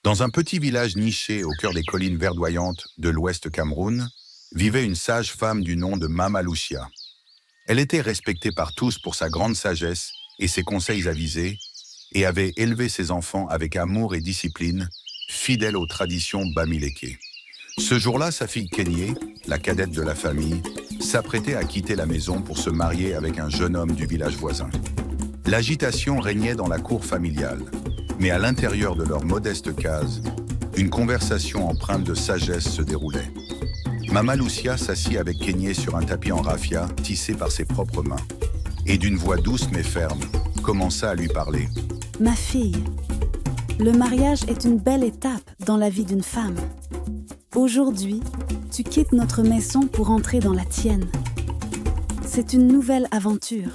Dans un petit village niché au cœur des collines verdoyantes de l'Ouest Cameroun, vivait une sage femme du nom de Mama Lucia. Elle était respectée par tous pour sa grande sagesse et ses conseils avisés, et avait élevé ses enfants avec amour et discipline, fidèle aux traditions Bamileke. Ce jour-là, sa fille Kenyé, la cadette de la famille, s'apprêtait à quitter la maison pour se marier avec un jeune homme du village voisin. L'agitation régnait dans la cour familiale, mais à l'intérieur de leur modeste case, une conversation empreinte de sagesse se déroulait. Mama Lucia s'assit avec Kenyé sur un tapis en raffia tissé par ses propres mains, et d'une voix douce mais ferme, commença à lui parler. Ma fille, le mariage est une belle étape dans la vie d'une femme. Aujourd'hui, tu quittes notre maison pour entrer dans la tienne. C'est une nouvelle aventure.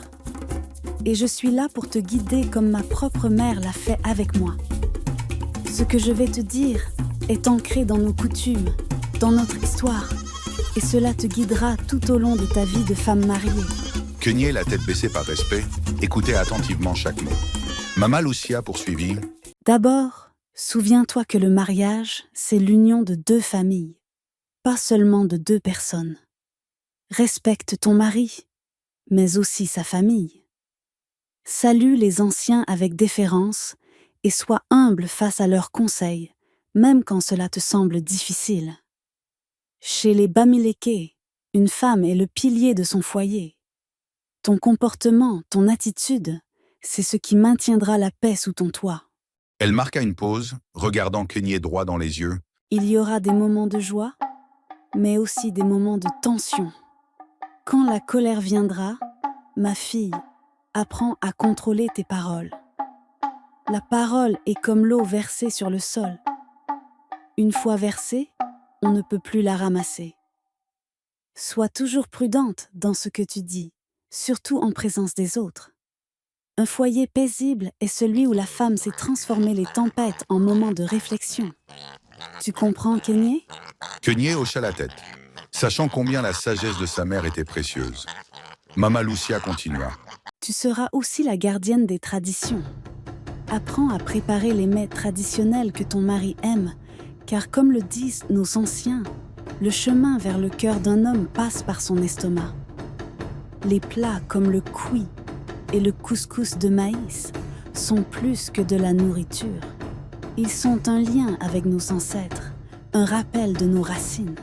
Et je suis là pour te guider comme ma propre mère l'a fait avec moi. Ce que je vais te dire est ancré dans nos coutumes, dans notre histoire. Et cela te guidera tout au long de ta vie de femme mariée. Kenyé, la tête baissée par respect, écoutait attentivement chaque mot. Mama Lucia poursuivit. D'abord, souviens-toi que le mariage, c'est l'union de deux familles, pas seulement de deux personnes. Respecte ton mari, mais aussi sa famille. Salue les anciens avec déférence et sois humble face à leurs conseils, même quand cela te semble difficile. Chez les Bamileke, une femme est le pilier de son foyer. Ton comportement, ton attitude, c'est ce qui maintiendra la paix sous ton toit. Elle marqua une pause, regardant Kenyé droit dans les yeux. Il y aura des moments de joie, mais aussi des moments de tension. Quand la colère viendra, ma fille, apprends à contrôler tes paroles. La parole est comme l'eau versée sur le sol. Une fois versée, on ne peut plus la ramasser. Sois toujours prudente dans ce que tu dis, surtout en présence des autres. Un foyer paisible est celui où la femme sait transformer les tempêtes en moments de réflexion. Tu comprends, Kenyé ? Kenyé hocha la tête, sachant combien la sagesse de sa mère était précieuse. Mama Lucia continua. Tu seras aussi la gardienne des traditions. Apprends à préparer les mets traditionnels que ton mari aime, car comme le disent nos anciens, le chemin vers le cœur d'un homme passe par son estomac. Les plats comme le cuit et le couscous de maïs sont plus que de la nourriture. Ils sont un lien avec nos ancêtres, un rappel de nos racines.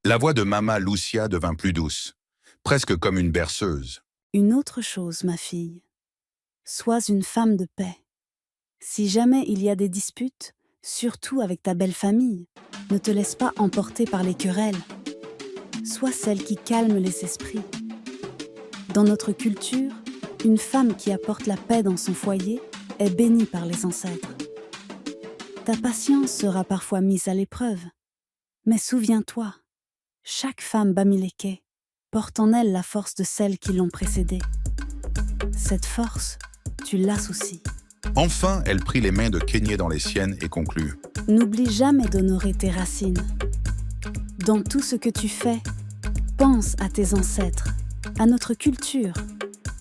La voix de Mama Lucia devint plus douce, presque comme une berceuse. Une autre chose, ma fille. Sois une femme de paix. Si jamais il y a des disputes, surtout avec ta belle famille, ne te laisse pas emporter par les querelles. Sois celle qui calme les esprits. Dans notre culture, une femme qui apporte la paix dans son foyer est bénie par les ancêtres. Ta patience sera parfois mise à l'épreuve, mais souviens-toi, chaque femme Bamileke porte en elle la force de celles qui l'ont précédée. Cette force, tu l'associes. Enfin, elle prit les mains de Kenyé dans les siennes et conclut. N'oublie jamais d'honorer tes racines. Dans tout ce que tu fais, pense à tes ancêtres, à notre culture,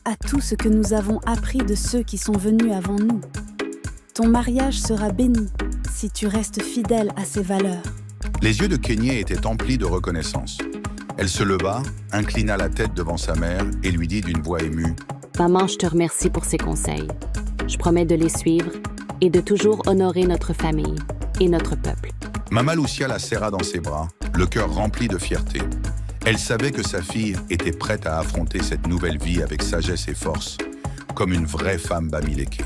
à tout ce que nous avons appris de ceux qui sont venus avant nous. Ton mariage sera béni si tu restes fidèle à ces valeurs. Les yeux de Kenyé étaient emplis de reconnaissance. Elle se leva, inclina la tête devant sa mère et lui dit d'une voix émue. Maman, je te remercie pour ces conseils. Je promets de les suivre et de toujours honorer notre famille et notre peuple. Mama Lucia la serra dans ses bras, le cœur rempli de fierté. Elle savait que sa fille était prête à affronter cette nouvelle vie avec sagesse et force, comme une vraie femme Bamileke.